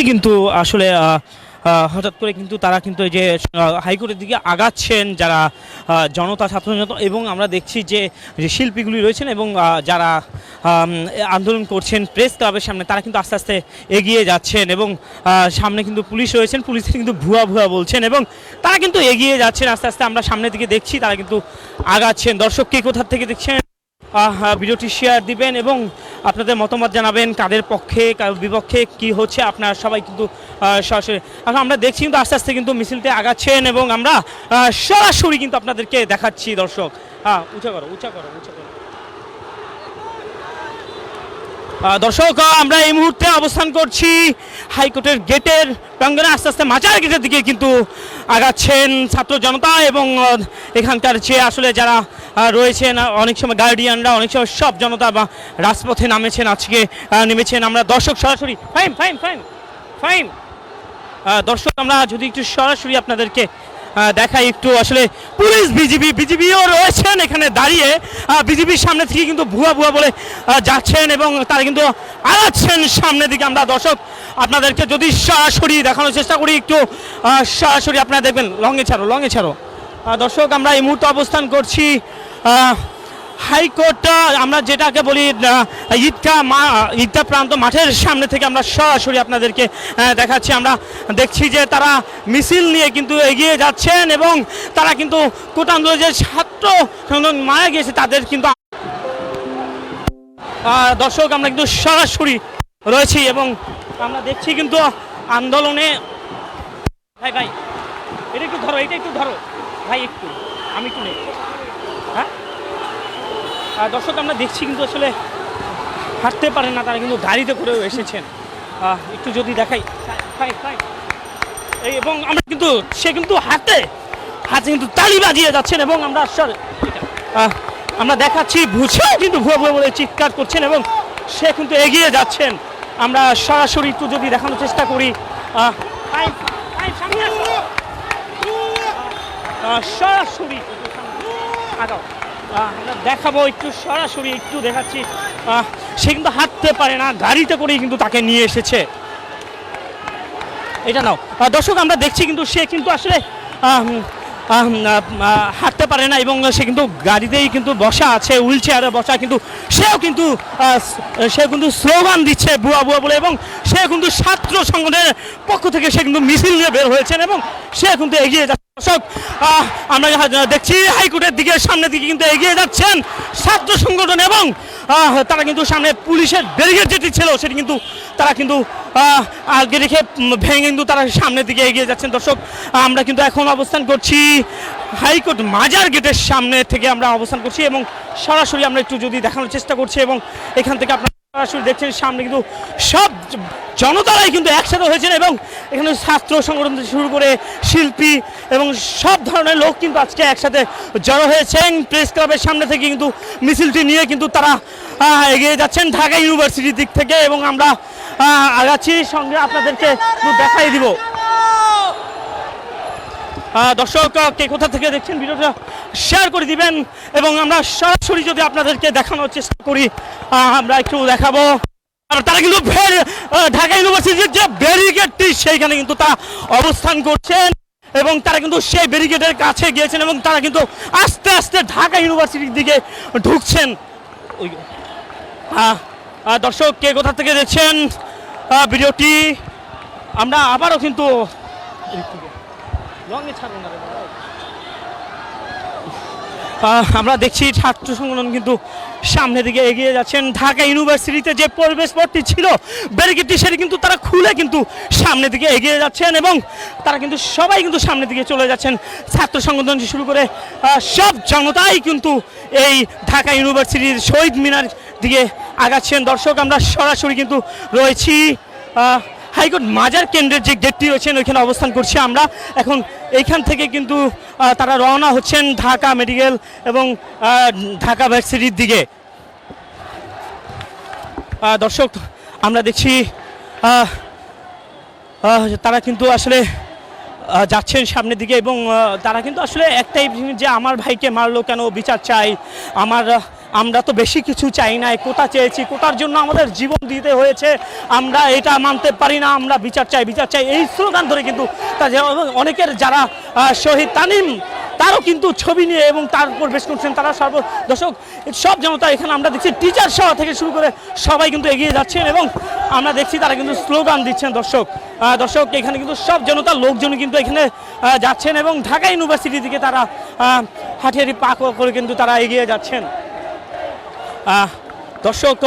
কিন্তু আসলে হঠাৎ করে কিন্তু তারা কিন্তু এই যে হাইকোর্টের দিকে আগাচ্ছেন যারা জনতা ছাত্র জনতা, এবং আমরা দেখছি যে শিল্পীগুলি রয়েছেন এবং যারা আন্দোলন করছেন প্রেস ক্লাবের সামনে, তারা কিন্তু আস্তে আস্তে এগিয়ে যাচ্ছেন এবং সামনে কিন্তু পুলিশ রয়েছেন, পুলিশ কিন্তু ভুয়া ভুয়া বলছেন এবং তারা কিন্তু এগিয়ে যাচ্ছেন আস্তে আস্তে। আমরা সামনের দিকে দেখছি তারা কিন্তু আগাচ্ছেন। দর্শক কে কোথা থেকে দেখছেন ভিডিওটি শেয়ার দিবেন এবং আপনাদের মতামত জানাবেন, কাদের পক্ষে বিপক্ষে কি হচ্ছে আপনারা সবাই কিন্তু সরাসরি আমরা দেখছি কিন্তু আস্তে আস্তে কিন্তু মিছিলতে আগাচ্ছেন এবং আমরা সরাসরি কিন্তু আপনাদেরকে দেখাচ্ছি। দর্শক উঁচা করো উঁচা করো উঁচা করো। দর্শক আমরা এই মুহূর্তে অবস্থান করছি হাইকোর্টের গেটের প্রাঙ্গণে, আস্তে আস্তে মাজার গেটের দিকে কিন্তু আগাচ্ছেন ছাত্র জনতা এবং এখানকার যে আসলে যারা রয়েছেন অনেক সময় গার্ডিয়ানরা অনেক সময় সব জনতা বা রাজপথে নামেছেন আজকে নেমেছেন। আমরা দর্শক সরাসরি ফাইম ফাইম ফাইম ফাইম দর্শক আমরা যদি একটু সরাসরি আপনাদেরকে দেখাই একটু আসলে পুলিশ বিজিবিও রয়েছেন এখানে দাঁড়িয়ে বিজিবির সামনে থেকে কিন্তু ভুয়া বলে যাচ্ছেন এবং তারা কিন্তু আগাচ্ছেন সামনের দিকে। আমরা দর্শক আপনাদেরকে যদি সরাসরি দেখানোর চেষ্টা করি একটু সরাসরি আপনারা দেখবেন লঙে ছাড়ো দর্শক আমরা এই মুহূর্তে অবস্থান করছি হাইকোর্ট আমরা যেটাকে বলি ঈদগাহ প্রান্ত মাঠের সামনে থেকে আমরা সরাসরি আপনাদেরকে দেখাচ্ছি। আমরা দেখছি যে তারা মিছিল নিয়ে কিন্তু এগিয়ে যাচ্ছেন এবং তারা কিন্তু কোটা আন্দোলনের যে ছাত্র মারা গিয়েছে তাদের কিন্তু দর্শক আমরা কিন্তু সরাসরি রয়েছি এবং আমরা দেখছি কিন্তু আন্দোলনে ভাই এটা একটু ধরো ভাই একটু আমি একটু নেই হ্যাঁ দর্শক আমরা দেখছি কিন্তু আসলে হাঁটতে পারেন না তারা কিন্তু গাড়িতে করেও এসেছেন। একটু যদি দেখাই এবং আমরা কিন্তু সে কিন্তু হাতে কিন্তু তালি বাজিয়ে যাচ্ছেন এবং আমরা দেখাচ্ছি বুঝেও কিন্তু ভুয়া বলে চিৎকার করছেন এবং সে কিন্তু এগিয়ে যাচ্ছেন। আমরা সরাসরি একটু যদি দেখানোর চেষ্টা করি সরাসরি আমরা দেখাবো একটু সরাসরি একটু দেখাচ্ছি সে কিন্তু হাঁটতে পারে না গাড়িতে করেই কিন্তু তাকে নিয়ে এসেছে। এটা নাও দর্শক আমরা দেখছি কিন্তু সে কিন্তু আসলে হাঁটতে পারে না এবং সে কিন্তু গাড়িতেই কিন্তু বসা আছে হুইল চেয়ারে বসা কিন্তু সে কিন্তু স্লোগান দিচ্ছে বুয়া বলে এবং সে কিন্তু ছাত্র সংগঠনের পক্ষ থেকে সে কিন্তু মিছিল নিয়ে বের হয়েছেন এবং সে কিন্তু এগিয়ে যাচ্ছে। দর্শক আমরা দেখছি হাইকোর্টের দিকে সামনের দিকে কিন্তু এগিয়ে যাচ্ছেন ছাত্র সংগঠন এবং তারা কিন্তু সামনে পুলিশের ব্যারিকেড যেটি ছিল সেটি কিন্তু তারা কিন্তু আগে রেখে ভেঙে কিন্তু তারা সামনের দিকে এগিয়ে যাচ্ছেন। দর্শক আমরা কিন্তু এখন অবস্থান করছি হাইকোর্ট মাজার গেটের সামনে থেকে আমরা অবস্থান করছি এবং সরাসরি আমরা একটু যদি দেখানোর চেষ্টা করছি এবং এখান থেকে আপনারা সরাসরি দেখছেন সামনে কিন্তু সব জনতারাই কিন্তু একসাথে হয়েছেন এবং এখানে ছাত্র সংগঠন থেকে শুরু করে শিল্পী এবং সব ধরনের লোক কিন্তু আজকে একসাথে জড়ো হয়েছেন প্রেস ক্লাবের সামনে থেকে কিন্তু মিছিলটি নিয়ে কিন্তু তারা এগিয়ে যাচ্ছেন ঢাকা ইউনিভার্সিটির দিক থেকে এবং আমরা আগাচ্ছি সঙ্গে আপনাদেরকে দেখাই দিব। দর্শক কে কোথা থেকে দেখছেন ভিডিওটা শেয়ার করে দিবেন এবং আমরা সরাসরি যদি আপনাদেরকে দেখানোর চেষ্টা করি আমরা একটু দেখাবো। আর তারা কিন্তু ঢাকা ইউনিভার্সিটির যে ব্যারিকেডটি সেইখানে কিন্তু তারা অবস্থান করছেন এবং তারা কিন্তু সেই ব্যারিকেডের কাছে গিয়েছেন এবং তারা কিন্তু আস্তে আস্তে ঢাকা ইউনিভার্সিটির দিকে ঢুকছেন। দর্শক কে কোথা থেকে দেখছেন ভিডিওটি আমরা আবারও কিন্তু আমরা দেখছি ছাত্র সংগঠন কিন্তু সামনের দিকে এগিয়ে যাচ্ছেন। ঢাকা ইউনিভার্সিটিতে যে পরিবেশ পথটি ছিল ব্যারিকেডটি সেটি কিন্তু তারা খুলে কিন্তু সামনের দিকে এগিয়ে যাচ্ছেন এবং তারা কিন্তু সবাই কিন্তু সামনের দিকে চলে যাচ্ছেন ছাত্র সংগঠন শুরু করে সব জনতাই কিন্তু এই ঢাকা ইউনিভার্সিটির শহীদ মিনার দিকে আগাচ্ছেন। দর্শক আমরা সরাসরি কিন্তু রয়েছি হাইকোর্ট মাজার কেন্দ্রের যে গেটটি রয়েছেন ওইখানে অবস্থান করছি আমরা এখন এইখান থেকে কিন্তু তারা রওনা হচ্ছেন ঢাকা মেডিকেল এবং ঢাকা ভার্সিটির দিকে। দর্শক আমরা দেখছি তারা কিন্তু আসলে যাচ্ছেন সামনের দিকে এবং তারা কিন্তু আসলে একটাই যে আমার ভাইকে মারলো কেন বিচার চাই আমরা তো বেশি কিছু চাই না কোটা চেয়েছি কোটার জন্য আমাদের জীবন দিতে হয়েছে আমরা এটা মানতে পারি না আমরা বিচার চাই এই স্লোগান ধরে কিন্তু অনেকের যারা শহীদ তানিম তারও কিন্তু ছবি নিয়ে এবং তার উপর বেশ করছেন তারা দর্শক সব জনতা এখানে আমরা দেখছি টিচার সভা থেকে শুরু করে সবাই কিন্তু এগিয়ে যাচ্ছেন এবং আমরা দেখছি তারা কিন্তু স্লোগান দিচ্ছেন। দর্শক এখানে কিন্তু সব জনতার লোকজন কিন্তু এখানে যাচ্ছেন এবং ঢাকা ইউনিভার্সিটির দিকে তারা হাঁটিয়ে পা করে কিন্তু তারা এগিয়ে যাচ্ছেন। দর্শক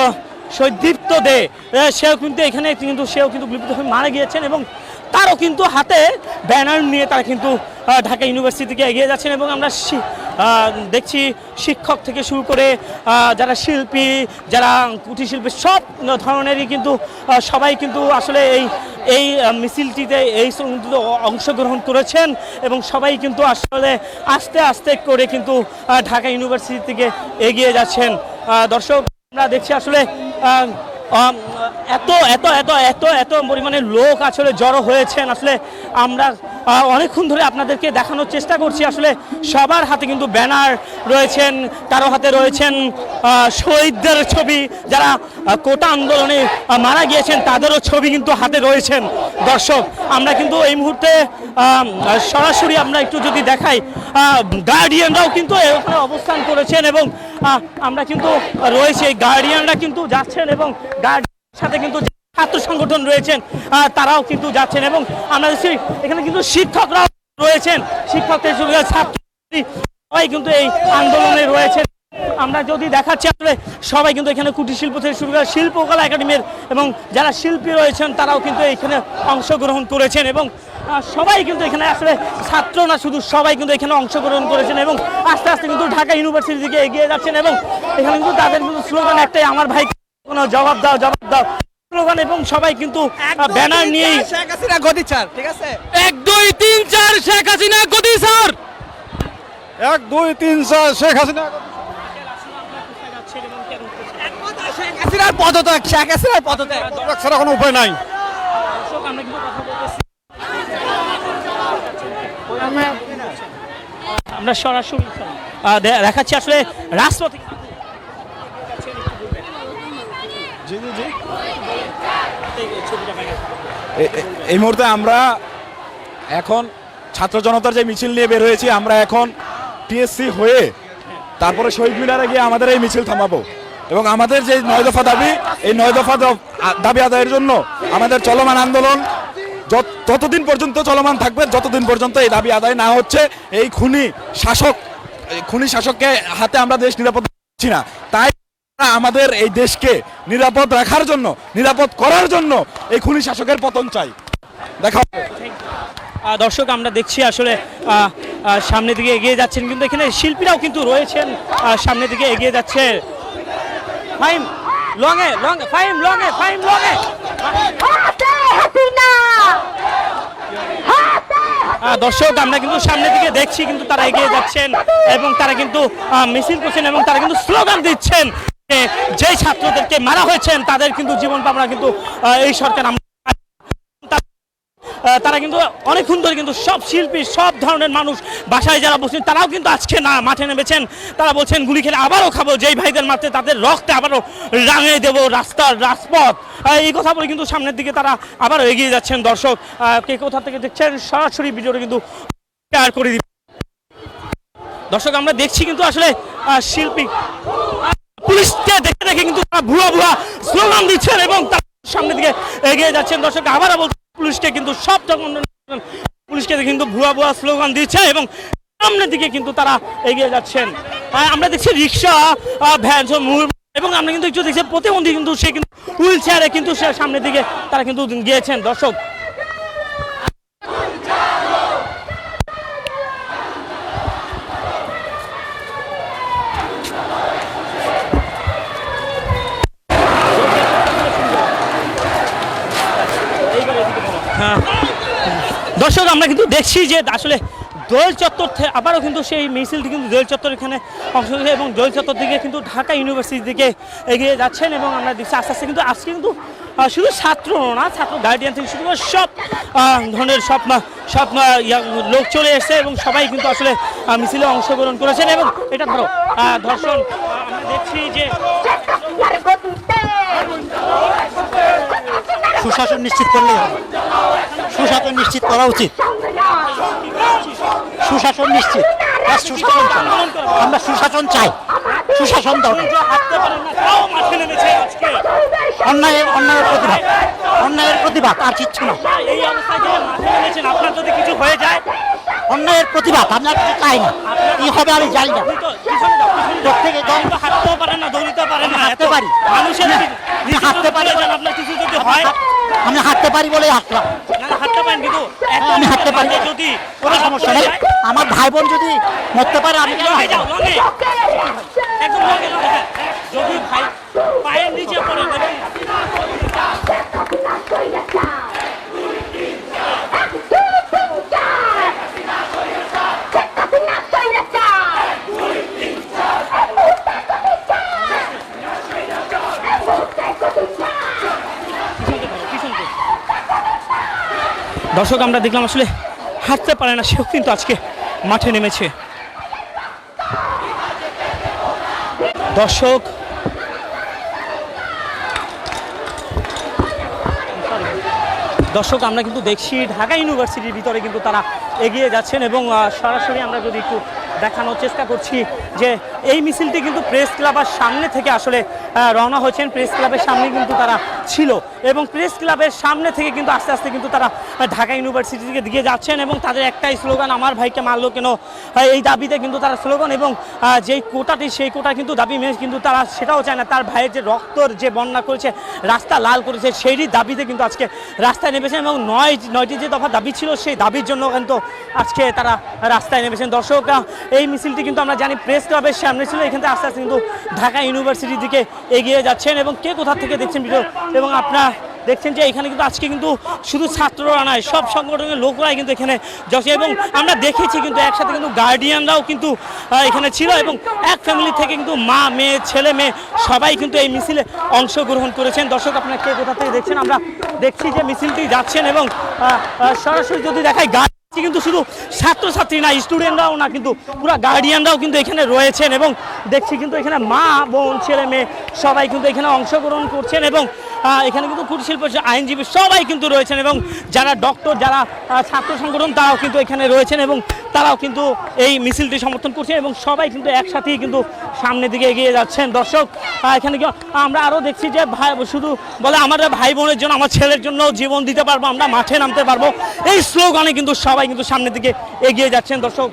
শহীদ দীপ্ত দে সেও কিন্তু এখানে সেও কিন্তু বিপ্লব হয়ে মারা গিয়েছেন এবং তারও কিন্তু হাতে ব্যানার নিয়ে তারা কিন্তু ঢাকা ইউনিভার্সিটি থেকে এগিয়ে যাচ্ছেন এবং আমরা দেখছি শিক্ষক থেকে শুরু করে যারা শিল্পী, যারা কুটির শিল্পী, সব ধরনেরই কিন্তু সবাই কিন্তু আসলে এই মিছিলটিতে এই শ্রমটিতে অংশগ্রহণ করেছেন এবং সবাই কিন্তু আসলে আস্তে আস্তে করে কিন্তু ঢাকা ইউনিভার্সিটি থেকে এগিয়ে যাচ্ছেন। দর্শক আমরা দেখছি আসলে এত এত এত এত এত পরিমাণে লোক আসলে জড়ো হয়েছেন। আসলে আমরা অনেকক্ষণ ধরে আপনাদেরকে দেখানোর চেষ্টা করছি। আসলে সবার হাতে কিন্তু ব্যানার রয়েছেন, কারো হাতে রয়েছেন শহীদদের ছবি, যারা কোটা আন্দোলনে মারা গিয়েছেন তাদেরও ছবি কিন্তু হাতে রয়েছেন। দর্শক আমরা কিন্তু এই মুহূর্তে সরাসরি আমরা একটু যদি দেখাই, গার্ডিয়ানরাও কিন্তু এখানে অবস্থান করেছেন এবং আমরা কিন্তু রয়েছে গার্ডিয়ানরা কিন্তু যাচ্ছেন এবং গার্ডিয়ানের সাথে কিন্তু ছাত্র সংগঠন রয়েছেন তারাও কিন্তু যাচ্ছেন এবং আমরা দেখছি এখানে কিন্তু শিক্ষকরাও রয়েছেন, শিক্ষকদের ছাত্র সবাই কিন্তু এই আন্দোলনে রয়েছেন। আমরা যদি দেখাচ্ছি আসলে সবাই কিন্তু এখানে কুটির শিল্প থেকে শুরু করে শিল্পকলা একাডেমির এবং যারা শিল্পী রয়েছেন তারাও কিন্তু এখানে অংশগ্রহণ করেছেন এবং সবাই কিন্তু এখানে আসলে ছাত্র না শুধু, সবাই কিন্তু এখানে অংশগ্রহণ করেছেন এবং আস্তে আস্তে কিন্তু ঢাকা ইউনিভার্সিটির দিকে এগিয়ে যাচ্ছেন এবং এখানে কিন্তু তাদের কিন্তু স্লোগান একটাই, আমার ভাই কোনো জবাব দাও, জবাব দাও স্লোগান, এবং সবাই কিন্তু ব্যানার নিয়েই শেখ হাসিনা গদি ছাড়, ঠিক আছে 1 2 3 4 শেখ হাসিনা গদি ছাড়, 1 2 3 4 শেখ হাসিনা শেখ হাসিনার পদত্যাগ, শেখ হাসিনার পদত্যাগ ছাড়া কোনো উপায় নাই। আমরা সরাসরি দেখাচ্ছি আসলে রাষ্ট্রপতি এই মুহূর্তে আমরা এখন ছাত্র জনতার যে মিছিল নিয়ে বের হয়েছি, আমরা এখন টিএসসি হয়ে তারপরে শহীদ মিনারে গিয়ে আমাদের এই মিছিল থামাবো এবং আমাদের যে 9 দফা দাবি, এই 9 দফা দাবি আদায়ের জন্য আমাদের চলমান আন্দোলন ততদিন পর্যন্ত চলমান থাকবে যতদিন পর্যন্ত এই দাবি আদায় না হচ্ছে। এই খুনি শাসককে হাতে আমরা দেশ নিরাপদ পাচ্ছি না, তাই আমাদের এই দেশকে নিরাপদ রাখার জন্য, নিরাপদ করার জন্য এই খুনি শাসকের পতন চাই। দেখা দর্শক আমরা দেখছি আসলে সামনের দিকে এগিয়ে যাচ্ছেন, কিন্তু এখানে শিল্পীরাও কিন্তু রয়েছেন, সামনের দিকে এগিয়ে যাচ্ছে। ফাইম লঙে লঙে ফাইম লঙে ফাইম লঙে দর্শক আমরা কিন্তু সামনের দিকে দেখছি কিন্তু তারা এগিয়ে যাচ্ছেন এবং তারা কিন্তু মিছিল করছেন এবং তারা কিন্তু স্লোগান দিচ্ছেন যে ছাত্রদেরকে মারা হয়েছেন তাদের কিন্তু জীবন পাবনা কিন্তু এই সরকার। তারা কিন্তু অনেকক্ষণ ধরে কিন্তু সব শিল্পী, সব ধরনের মানুষ বাসায় যারা বসছেন তারাও কিন্তু আজকে না মাঠে নেমেছেন। তারা বলছেন গুলি খেলে আবারও খাবো, যেই ভাইদের মারতে তাদের রক্তে আবারও রাঙিয়ে দেবো রাজপথ, এই কথা বলে কিন্তু সামনের দিকে তারা আবারও এগিয়ে যাচ্ছেন। দর্শক কে কোথা থেকে দেখছেন সরাসরি ভিডিওটা কিন্তু শেয়ার করে দিন। দর্শক আমরা দেখছি কিন্তু আসলে শিল্পী পুলিশকে দেখে দেখে কিন্তু তারা ভুয়া ভুয়া স্লোগান দিচ্ছেন এবং তার সামনের দিকে এগিয়ে যাচ্ছেন। দর্শক আবারও বলছেন পুলিশকে কিন্তু সব পুলিশকে কিন্তু ভুয়া ভুয়া স্লোগান দিচ্ছে এবং সামনের দিকে কিন্তু তারা এগিয়ে যাচ্ছেন। আমরা দেখছি রিক্সা, ভ্যান এবং আমরা কিন্তু একটু দেখছি প্রতিবন্ধী কিন্তু সে কিন্তু হুইল চেয়ারে কিন্তু সে সামনের দিকে তারা কিন্তু গিয়েছেন। দর্শক দর্শক আমরা কিন্তু দেখছি যে আসলে দোয়েল চত্বর আবারও কিন্তু সেই মিছিলটি কিন্তু দোয়েল চত্বর এখানে অংশ নিচ্ছে এবং দোয়েল চত্বর থেকে কিন্তু ঢাকা ইউনিভার্সিটির দিকে এগিয়ে যাচ্ছেন এবং আমরা দেখছি আস্তে আস্তে কিন্তু আজকে কিন্তু শুধু ছাত্র না, ছাত্র গার্ডিয়ান থেকে শুরু করে সব ধরনের সব লোক চলে এসছে এবং সবাই কিন্তু আসলে মিছিলে অংশগ্রহণ করেছেন এবং এটা ধরো ধর্ষণ আমরা দেখছি যে সুশাসন নিশ্চিত করলেই হবে, সুশাসন নিশ্চিত করা উচিত, সুশাসন নিশ্চিত, সুশাসন চাই আমরা, সুশাসন চাই, সুশাসন দরকার। অন্যায়ের প্রতিবাদ আর কিচ্ছু না। এই অবস্থায় যে মাঠে নেমেছেন, আপনার যদি কিছু হয়ে যায় অন্যায়ের প্রতিবাদ আমরা কিছু চাই না, কি হবে আমি জানি না। থেকে হাঁটতেও পারেন না, দৌড়িতেও পারেন না, হাঁটতে পারি, মানুষের হাঁটতে পারি, আপনার কিছু যদি হয় আমি হাঁটতে পারি বলে হাঁটলাম। না না, হাঁটতে পারেন কিন্তু এত আমি হাঁটতে পারি। বাজে যদি কোনো সমস্যা নেই, আমার ভাই বোন যদি মরতে পারে আমি কেন লঙে হাঁটবো যাও, লঙে। একদম লঙে, লঙে, হ্যাঁ। যদি ভাই পায়ের নিচে পড়ে এবং দর্শক আমরা দেখলাম আসলে হাঁটতে পারে না, সেও কিন্তু আজকে মাঠে নেমেছে। দর্শক আমরা কিন্তু দেখছি ঢাকা ইউনিভার্সিটির ভিতরে কিন্তু তারা এগিয়ে যাচ্ছেন এবং সরাসরি আমরা যদি একটু দেখানোর চেষ্টা করছি যে এই মিছিলটি কিন্তু প্রেস ক্লাবের সামনে থেকে আসলে রওনা হয়েছেন। প্রেস ক্লাবের সামনে কিন্তু তারা ছিল এবং প্রেস ক্লাবের সামনে থেকে কিন্তু আস্তে আস্তে কিন্তু তারা ঢাকা ইউনিভার্সিটির দিকে যাচ্ছেন এবং তাদের একটাই স্লোগান, আমার ভাইকে মারলো কেন, এই দাবিতে কিন্তু তারা স্লোগান এবং যেই কোটাটি সেই কোটা কিন্তু দাবি মেনে কিন্তু তারা সেটাও চায় না, তার ভাইয়ের যে রক্তর যে বন্যা করেছে, রাস্তা লাল করেছে, সেই দাবিতে কিন্তু আজকে রাস্তায় নেমেছেন এবং নয়টি যে দফা দাবি ছিল সেই দাবির জন্য কিন্তু আজকে তারা রাস্তায় নেমেছেন। দর্শক এই মিছিলটি কিন্তু আমরা জানি প্রেস ক্লাবের সামনে ছিল, এখান থেকে আস্তে আস্তে কিন্তু ঢাকা ইউনিভার্সিটির দিকে এগিয়ে যাচ্ছেন এবং কে কোথা থেকে দেখছেন ভিডিও এবং আপনারা দেখছেন যে এখানে কিন্তু আজকে কিন্তু শুধু ছাত্ররা নয়, সব সংগঠনের লোকরাই কিন্তু এখানে যাচ্ছে এবং আমরা দেখেছি কিন্তু একসাথে কিন্তু গার্ডিয়ানরাও কিন্তু এখানে ছিল এবং এক ফ্যামিলি থেকে কিন্তু মা মেয়ে ছেলে মেয়ে সবাই কিন্তু এই মিছিলে অংশগ্রহণ করেছেন। দর্শক আপনারা কে কোথা থেকে দেখছেন, আমরা দেখছি যে মিছিলটি যাচ্ছেন এবং সরাসরি যদি দেখায় কিন্তু শুধু ছাত্রছাত্রী না, স্টুডেন্টরাও না, কিন্তু পুরো গার্ডিয়ানরাও কিন্তু এখানে রয়েছেন এবং দেখছি কিন্তু এখানে মা বোন ছেলে মেয়ে সবাই কিন্তু এখানে অংশগ্রহণ করছেন এবং এখানে কিন্তু কুটির শিল্প আইনজীবী সবাই কিন্তু রয়েছেন এবং যারা ডক্টর যারা ছাত্র সংগঠন তারাও কিন্তু এখানে রয়েছেন এবং তারাও কিন্তু এই মিছিলটি সমর্থন করছেন এবং সবাই কিন্তু একসাথেই কিন্তু সামনের দিকে এগিয়ে যাচ্ছেন। দর্শক এখানে আমরা আরও দেখছি যে ভাই শুধু বলে আমাদের ভাই বোনের জন্য, আমার ছেলের জন্য জীবন দিতে পারবো, আমরা মাঠে নামতে পারবো, এই স্লোগানে কিন্তু সবাই কিন্তু সামনের দিকে এগিয়ে যাচ্ছেন। দর্শক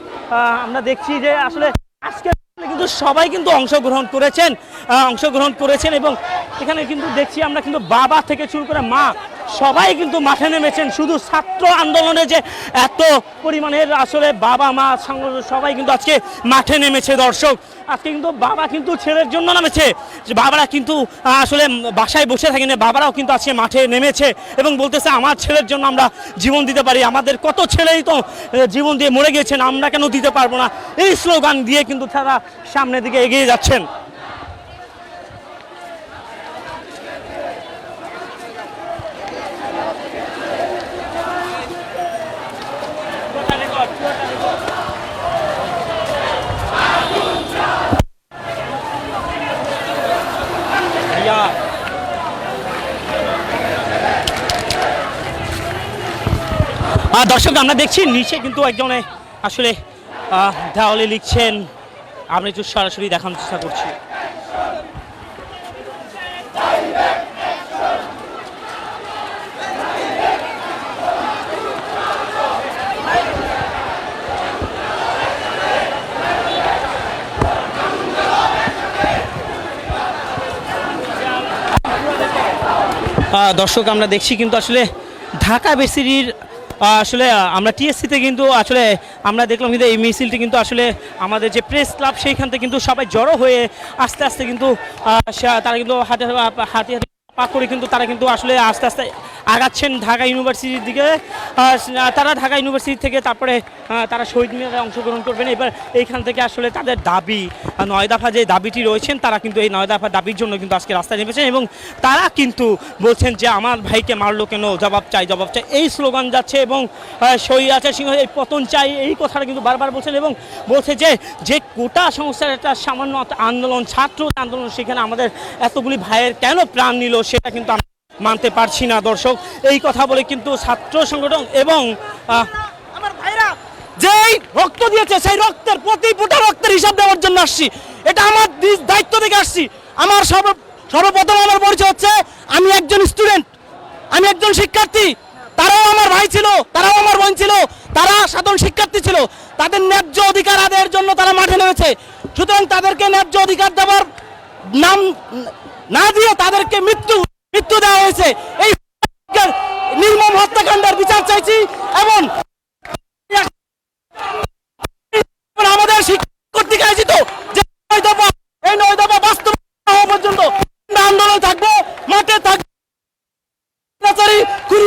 আমরা দেখছি যে আসলে আজকে কিন্তু সবাই কিন্তু অংশগ্রহণ করেছেন এবং এখানে কিন্তু দেখছি আমরা কিন্তু বাবা থেকে শুরু করে মা সবাই কিন্তু মাঠে নেমেছেন। শুধু ছাত্র আন্দোলনে যে এত পরিমাণের আসলে বাবা মা সবাই কিন্তু আজকে মাঠে নেমেছে। দর্শক আজকে কিন্তু বাবা কিন্তু ছেলের জন্য নামেছে, বাবারা কিন্তু আসলে বাসায় বসে থাকেন, বাবারাও কিন্তু আজকে মাঠে নেমেছে এবং বলতেছে আমার ছেলের জন্য আমরা জীবন দিতে পারি, আমাদের কত ছেলেই তো জীবন দিয়ে মরে গেছেন, আমরা কেন দিতে পারবো না, এই স্লোগান দিয়ে কিন্তু তারা সামনের দিকে এগিয়ে যাচ্ছেন। দর্শক আমরা দেখছি নিচে কিন্তু একজনে আসলে দেওয়ালে লিখছেন, আমরা একটু সরাসরি দেখানোর চেষ্টা করছি। দর্শক আমরা দেখছি কিন্তু আসলে ঢাকা ভার্সিটির আসলে আমরা টিএসসিতে কিন্তু আসলে আমরা দেখলাম কিন্তু এই মিছিলটি কিন্তু আসলে আমাদের যে প্রেস ক্লাব সেইখান থেকে কিন্তু সবাই জড়ো হয়ে আস্তে আস্তে কিন্তু তারা কিন্তু হাতে হাতে পা করে কিন্তু তারা কিন্তু আসলে আস্তে আস্তে আগাচ্ছেন ঢাকা ইউনিভার্সিটির দিকে। তারা ঢাকা ইউনিভার্সিটি থেকে তারপরে তারা শহীদ মিনারে অংশগ্রহণ করবেন। এবার এইখান থেকে আসলে তাদের দাবি 9 দফা যে দাবিটি রয়েছেন তারা কিন্তু এই 9 দফা দাবির জন্য কিন্তু আজকে রাস্তায় নেমেছেন এবং তারা কিন্তু বলছেন যে আমার ভাইকে মারলো কেন, জবাব চাই, এই স্লোগান যাচ্ছে এবং স্বৈরাচার সিংহ এই পতন চাই, এই কথাটা কিন্তু বারবার বলছেন এবং বলছে যে কোটা সংস্থার একটা সামান্য আন্দোলন, ছাত্র আন্দোলন, সেখানে আমাদের এতগুলি ভাইয়ের কেন প্রাণ নিল সেটা কিন্তু মানতে পারছি না। দর্শক এই কথা বলে কিন্তু ছাত্র সংগঠন এবং আমার ভাইরা যেই রক্ত দিয়েছে সেই রক্তের প্রতি ফোঁটা রক্তের হিসাব দেওয়ার জন্য আসছি, এটা আমার দায়িত্ব থেকে আসছি। আমার সর্বপ্রথম আমার পরিচয় হচ্ছে আমি একজন স্টুডেন্ট, আমি একজন শিক্ষার্থী, তারাও আমার ভাই ছিল, তারাও আমার বোন ছিল, তারা সাধারণ শিক্ষার্থী ছিল, তাদের ন্যায্য অধিকার আদায়ের জন্য তারা মাঠে নেমেছে। সুতরাং তাদেরকে ন্যায্য অধিকার দেওয়ার নাম না দিয়ে তাদেরকে মৃত্যু দেওয়া হয়েছে। এই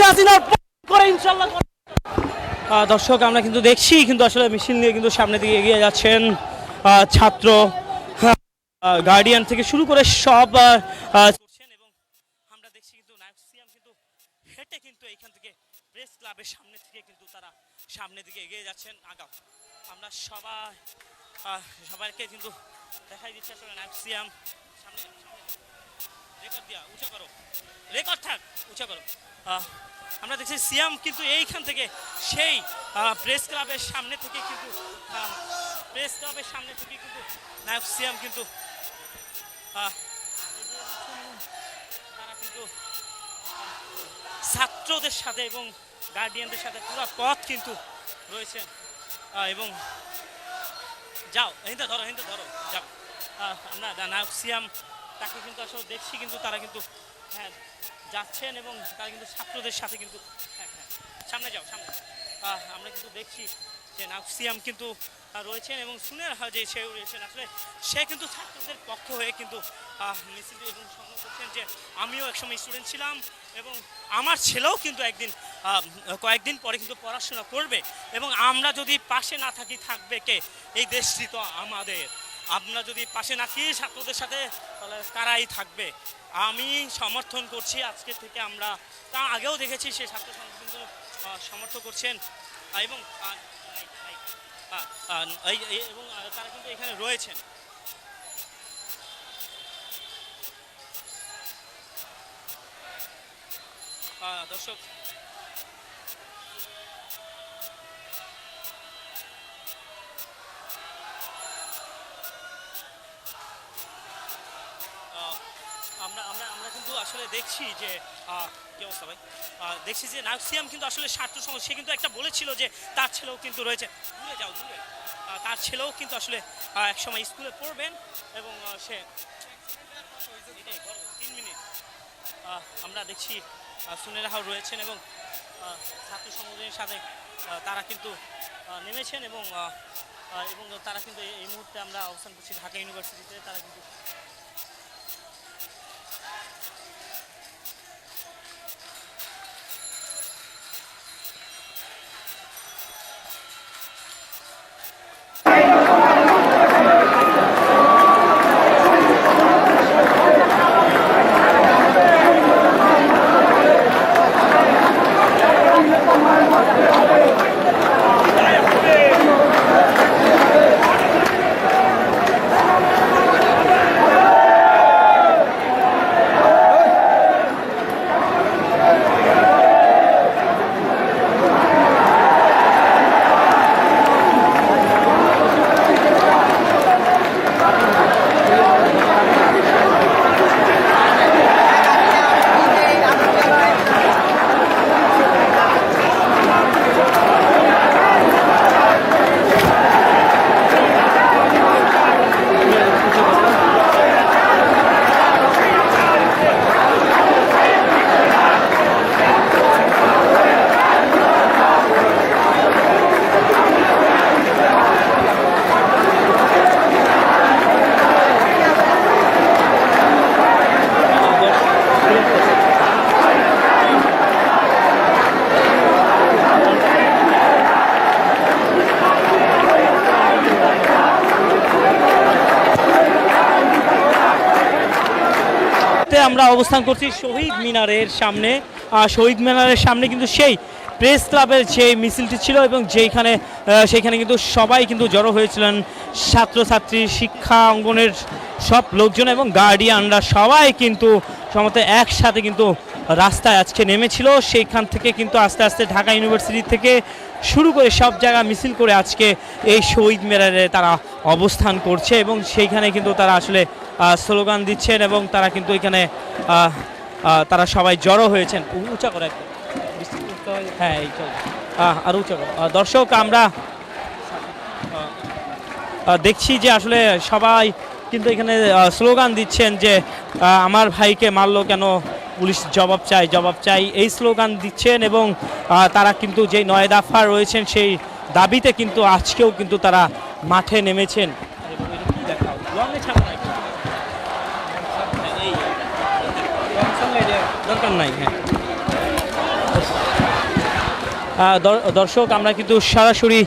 হাসিনার করে ইনশাল্লাহ। দর্শক আমরা কিন্তু দেখছি কিন্তু আসলে মিছিল নিয়ে কিন্তু সামনের দিকে এগিয়ে যাচ্ছেন ছাত্র, গার্ডিয়ান থেকে শুরু করে সব করছেন এবং আমরা দেখছি কিন্তু নায়ক সিয়াম কিন্তু হেঁটে কিন্তু এইখান থেকে প্রেস ক্লাবের সামনে থেকে কিন্তু তারা সামনের দিকে এগিয়ে যাচ্ছেন। আগাম আমরা সবাইকে কিন্তু দেখাই দিচ্ছি আসলে নায়ক সিয়াম সামনে রেকর্ড দিয়া উঁচা করো, রেকর্ড থাক উঁচা করো। আমরা দেখছি সিয়াম কিন্তু এইখান থেকে সেই প্রেস ক্লাবের সামনে থেকে কিন্তু নায়ক সিয়াম কিন্তু তারা কিন্তু ছাত্রদের সাথে এবং গার্ডিয়ানদের সাথে পুরো পথ কিন্তু রয়েছেন এবং যাও হিন্দা ধরো যাও। আমরা নায়ক সিয়াম তাকে কিন্তু আসলে দেখছি কিন্তু তারা কিন্তু হ্যাঁ যাচ্ছেন এবং তারা কিন্তু ছাত্রদের সাথে কিন্তু হ্যাঁ সামনে যাও সামনে। আমরা কিন্তু দেখছি যে নায়ক সিয়াম কিন্তু রয়েছেন এবং শুনে যে সে রয়েছেন আসলে সে কিন্তু ছাত্রদের পক্ষ হয়ে কিন্তু মিছিল এবং সংগ্রাম করছেন যে আমিও একসময় স্টুডেন্ট ছিলাম এবং আমার ছেলেও কিন্তু কয়েকদিন পরে কিন্তু পড়াশোনা করবে এবং আমরা যদি পাশে না থাকি থাকবে কে? এই দেশটি তো আমাদের। আমরা যদি পাশে না থাকি ছাত্রদের সাথে তাহলে কারাই থাকবে। আমি সমর্থন করছি আজকে থেকে। আমরা তা আগেও দেখেছি সে ছাত্র সংগঠন কিন্তু সমর্থন করছেন এবং এবং তারা কিন্তু এখানে রয়েছেন। দর্শক আমরা কিন্তু আসলে দেখছি যে কি অবস্থা ভাই, দেখছি যে নায়ক সিয়াম কিন্তু আসলে ছাত্র সমাজ সে কিন্তু একটা বলেছিল যে তার ছেলেও কিন্তু রয়েছে, দূরে যাও দূরে, তার ছেলেও কিন্তু আসলে একসময় স্কুলে পড়বেন এবং সে 3 মিনিট আমরা দেখছি সুনেরাহাও রয়েছেন এবং ছাত্র সংগঠনের সাথে তারা কিন্তু নেমেছেন এবং তারা কিন্তু এই মুহূর্তে আমরা অবস্থান করছি ঢাকা ইউনিভার্সিটিতে। তারা কিন্তু আমরা অবস্থান করছি শহীদ মিনারের সামনে। শহীদ মিনারের সামনে কিন্তু সেই প্রেস ক্লাবের যে মিছিলটি ছিল এবং সেইখানে কিন্তু সবাই কিন্তু জড়ো হয়েছিলেন, ছাত্রছাত্রী, শিক্ষা অঙ্গনের সব লোকজন এবং গার্ডিয়ানরা সবাই কিন্তু সমস্ত একসাথে কিন্তু রাস্তায় আজকে নেমেছিল। সেইখান থেকে কিন্তু আস্তে আস্তে ঢাকা ইউনিভার্সিটি থেকে শুরু করে সব জায়গা মিছিল করে আজকে এই শহীদ মিনারে তারা অবস্থান করছে এবং সেইখানে কিন্তু তারা আসলে স্লোগান দিচ্ছেন এবং তারা কিন্তু এখানে তারা সবাই জড়ো হয়েছেন। উঁচা করে হ্যাঁ এই চল আর উঁচা করো। দর্শক আমরা দেখছি যে আসলে সবাই কিন্তু এখানে স্লোগান দিচ্ছেন যে আমার ভাইকে মারলো কেন, পুলিশ জবাব চাই, এই স্লোগান দিচ্ছেন এবং তারা কিন্তু যে 9 দফা রয়েছেন সেই দাবিতে কিন্তু আজকেও কিন্তু তারা মাঠে নেমেছেন। দরকার নাই, হ্যাঁ দর্শক আমরা কিন্তু সরাসরি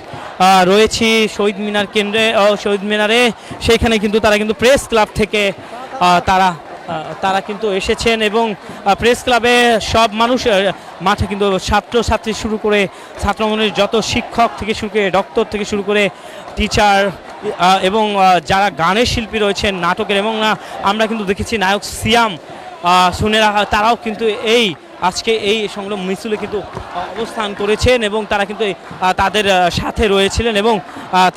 রয়েছি শহীদ মিনার কেন্দ্রে শহীদ মিনারে। সেইখানে কিন্তু তারা কিন্তু প্রেস ক্লাব থেকে তারা কিন্তু এসেছেন এবং প্রেস ক্লাবে সব মানুষ মাঠে কিন্তু ছাত্রছাত্রী শুরু করে ছাত্রমণ্ডলীর যত শিক্ষক থেকে শুরু করে ডক্টর থেকে শুরু করে টিচার এবং যারা গানের শিল্পী রয়েছেন নাটকের, এবং আমরা কিন্তু দেখেছি নায়ক সিয়াম সুনেরা, তারাও কিন্তু আজকে এই সংগ্রাম মিছিলে কিন্তু অবস্থান করেছেন এবং তারা কিন্তু তাদের সাথে রয়েছিলেন এবং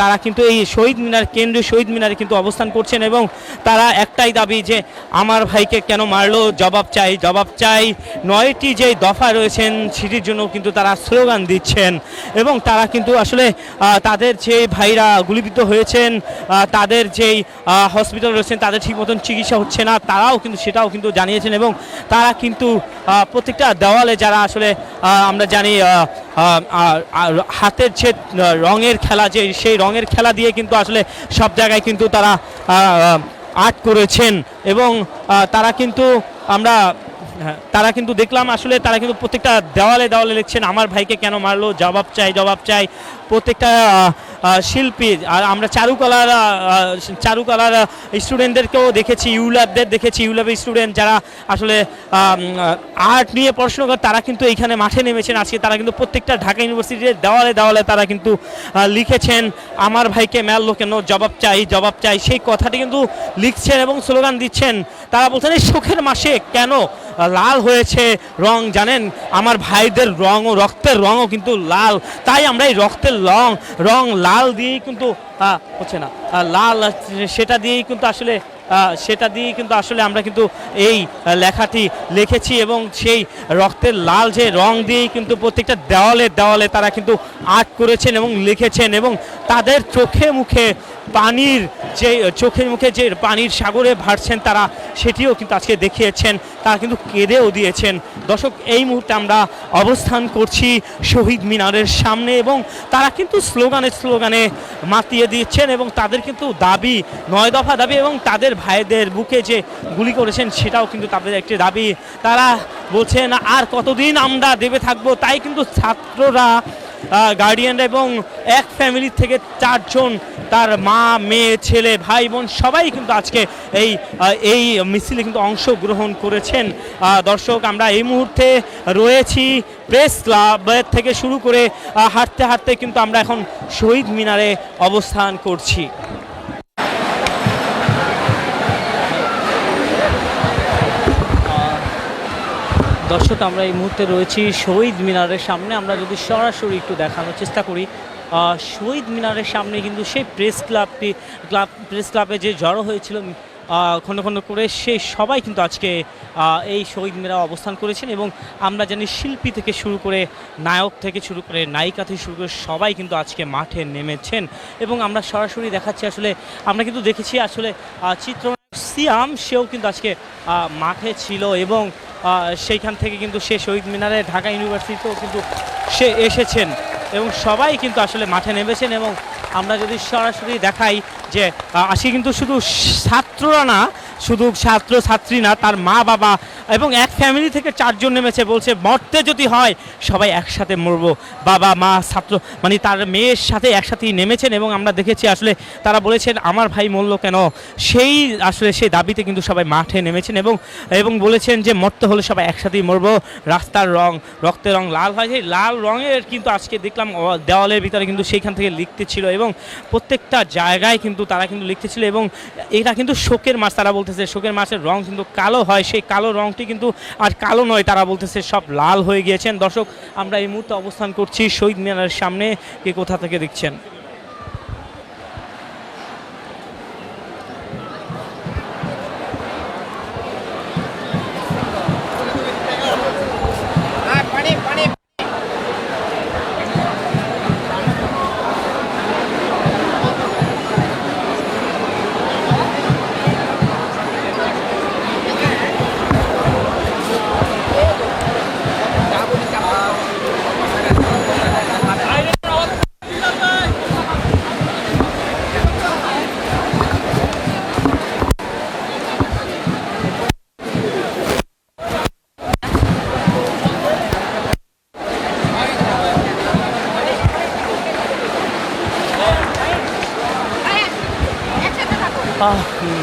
তারা কিন্তু এই শহীদ মিনার কেন্দ্রীয় শহীদ মিনারে কিন্তু অবস্থান করছেন এবং তারা একটাই দাবি যে আমার ভাইকে কেন মারলো, জবাব চাই, জবাব চাই। 9টি যে দফা রয়েছেন সেটির জন্য কিন্তু তারা স্লোগান দিচ্ছেন এবং তারা কিন্তু আসলে তাদের যে ভাইরা গুলিবিদ্ধ হয়েছেন, তাদের যেই হসপিটাল রয়েছেন তাদের ঠিক মতন চিকিৎসা হচ্ছে না, তারাও কিন্তু সেটাও কিন্তু জানিয়েছেন এবং তারা কিন্তু প্রত্যেকটা দেওয়ালে যারা আসলে আমরা জানি হাতের যে রঙের খেলা, যে সেই রঙের খেলা দিয়ে কিন্তু আসলে সব জায়গায় কিন্তু তারা আর্ট করেছেন এবং তারা কিন্তু দেখলাম আসলে তারা কিন্তু প্রত্যেকটা দেওয়ালে দেওয়ালে লিখছেন আমার ভাইকে কেন মারলো, জবাব চাই, জবাব চাই। প্রত্যেকটা শিল্পী আর আমরা চারুকলার স্টুডেন্টদেরকেও দেখেছি, ইউল্যাবদের দেখেছি, ইউল্যাবের স্টুডেন্ট যারা আসলে আর্ট নিয়ে পড়াশোনা করে তারা কিন্তু এইখানে মাঠে নেমেছেন আজকে। তারা কিন্তু প্রত্যেকটা ঢাকা ইউনিভার্সিটির দেওয়ালে দেওয়ালে তারা কিন্তু লিখেছেন আমার ভাইকে মারলো কেন, জবাব চাই, জবাব চাই। সেই কথাটি কিন্তু লিখছেন এবং স্লোগান দিচ্ছেন। তারা বলছেন এই শোকের মাসে কেন লাল হয়েছে রং, জানেন আমার ভাইদের রং ও রক্তের রঙও কিন্তু লাল, তাই আমরা এই রক্তের রং লাল দিয়েই কিন্তু হচ্ছে না লাল, সেটা দিয়েই কিন্তু আসলে আমরা কিন্তু এই লেখাটি লিখেছি এবং সেই রক্তের লাল যে রং দিয়েই কিন্তু প্রত্যেকটা দেওয়ালে দেওয়ালে তারা কিন্তু আর্ট করেছেন এবং লিখেছেন এবং তাদের চোখে মুখে যে পানির সাগরে ভাসছেন তারা, সেটিও কিন্তু আজকে দেখিয়েছেন। তারা কিন্তু কেঁদেও দিয়েছেন। দর্শক, এই মুহূর্তে আমরা অবস্থান করছি শহীদ মিনারের সামনে এবং তারা কিন্তু স্লোগানে মাতিয়ে দিচ্ছেন এবং তাদের কিন্তু দাবি 9 দফা দাবি এবং তাদের ভাইদের বুকে যে গুলি করেছেন সেটাও কিন্তু তাদের একটি দাবি। তারা বলছেন আর কতদিন আমরা দেবে থাকবো, তাই কিন্তু ছাত্ররা, গার্ডিয়ানরা এবং এক ফ্যামিলি থেকে 4 জন, তার মা, মেয়ে, ছেলে, ভাই, বোন সবাই কিন্তু আজকে এই মিছিলে কিন্তু অংশগ্রহণ করেছেন। দর্শক, আমরা এই মুহূর্তে রয়েছি প্রেস ক্লাবের থেকে শুরু করে হাঁটতে হাঁটতে কিন্তু আমরা এখন শহীদ মিনারে অবস্থান করছি। দর্শক, আমরা এই মুহূর্তে রয়েছি শহীদ মিনারের সামনে। আমরা যদি সরাসরি একটু দেখানোর চেষ্টা করি, শহীদ মিনারের সামনে কিন্তু সেই প্রেস ক্লাবে যে জড়ো হয়েছিল খণ্ড খণ্ড করে, সেই সবাই কিন্তু আজকে এই শহীদ মিনারে অবস্থান করেছেন এবং আমরা জানি শিল্পী থেকে শুরু করে নায়ক থেকে শুরু করে নায়িকা থেকে শুরু করে সবাই কিন্তু আজকে মাঠে নেমেছেন এবং আমরা সরাসরি দেখাচ্ছি। আসলে আমরা কিন্তু দেখেছি আসলে চিত্রনায়ক সিয়াম, সেও কিন্তু আজকে মাঠে ছিল এবং সেইখান থেকে কিন্তু সে শহীদ মিনারে ঢাকা ইউনিভার্সিটিতেও কিন্তু সে এসেছেন এবং সবাই কিন্তু আসলে মাঠে নেমেছেন এবং আমরা যদি সরাসরি দেখাই যে আজকে কিন্তু শুধু ছাত্ররা না, শুধু ছাত্রছাত্রী না, তার মা বাবা এবং এক ফ্যামিলি থেকে 4 জন নেমেছে। বলছে মরতে যদি হয় সবাই একসাথে মরবো, বাবা মা ছাত্র মানে তার মেয়ের সাথে একসাথেই নেমেছেন এবং আমরা দেখেছি আসলে তারা বলেছেন আমার ভাই মরলো কেন, সেই দাবিতে কিন্তু সবাই মাঠে নেমেছেন এবং বলেছেন যে মরতে হলে সবাই একসাথেই মরবো। রাস্তার রক্তের রং লাল হয়, সেই লাল রঙের কিন্তু আজকে দেখলাম দেওয়ালের ভিতরে কিন্তু সেইখান থেকে লিখতে ছিল এবং প্রত্যেকটা জায়গায় কিন্তু তারা কিন্তু লিখতে ছিল এবং এটা কিন্তু শোকের মাস। তারা বলতেছে শোকের মাসের রং কিন্তু কালো হয়, সেই কালো রংটি কিন্তু আর কালো নয়, তারা বলতেছে সব লাল হয়ে গিয়েছেন। দর্শক, আমরা এই মুহূর্তে অবস্থান করছি শহীদ মিনারের সামনে। কে কোথা থেকে দেখছেন?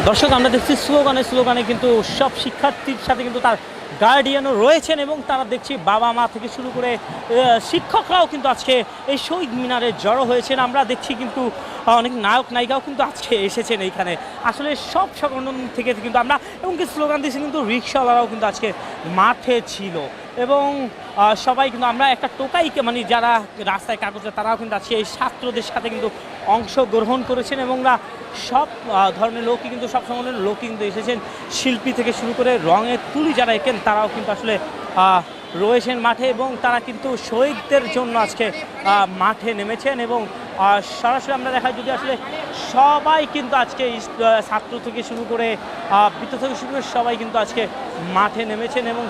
দর্শক আমরা দেখছি স্লোগানে কিন্তু সব শিক্ষার্থীর সাথে কিন্তু তার গার্ডিয়ানও রয়েছেন এবং তারা দেখছি বাবা মা থেকে শুরু করে শিক্ষকরাও কিন্তু আজকে এই শহীদ মিনারে জড়ো হয়েছেন। আমরা দেখছি কিন্তু অনেক নায়ক নায়িকাও কিন্তু আজকে এসেছেন এইখানে। আসলে সব সংগঠন থেকে কিন্তু আমরা এবং কি স্লোগান দিয়েছি কিন্তু রিক্সাওয়ালারাও কিন্তু আজকে মাঠে ছিল এবং সবাই কিন্তু আমরা একটা টোকাইকে মানে যারা রাস্তায় কাগজে তারাও কিন্তু আজকে এই ছাত্রদের সাথে কিন্তু অংশগ্রহণ করেছেন এবং সব ধর্মের লোকই কিন্তু সব সংগঠনের লোকই কিন্তু এসেছেন। শিল্পী থেকে শুরু করে রঙের তুলি যারা এঁকেন তারাও কিন্তু আসলে রয়েছেন মাঠে এবং তারা কিন্তু শহীদদের জন্য আজকে মাঠে নেমেছেন এবং সরাসরি আমরা দেখাই যদি আসলে সবাই কিন্তু আজকে ছাত্র থেকে শুরু করে বৃদ্ধ থেকে শুরু করে সবাই কিন্তু আজকে মাঠে নেমেছেন এবং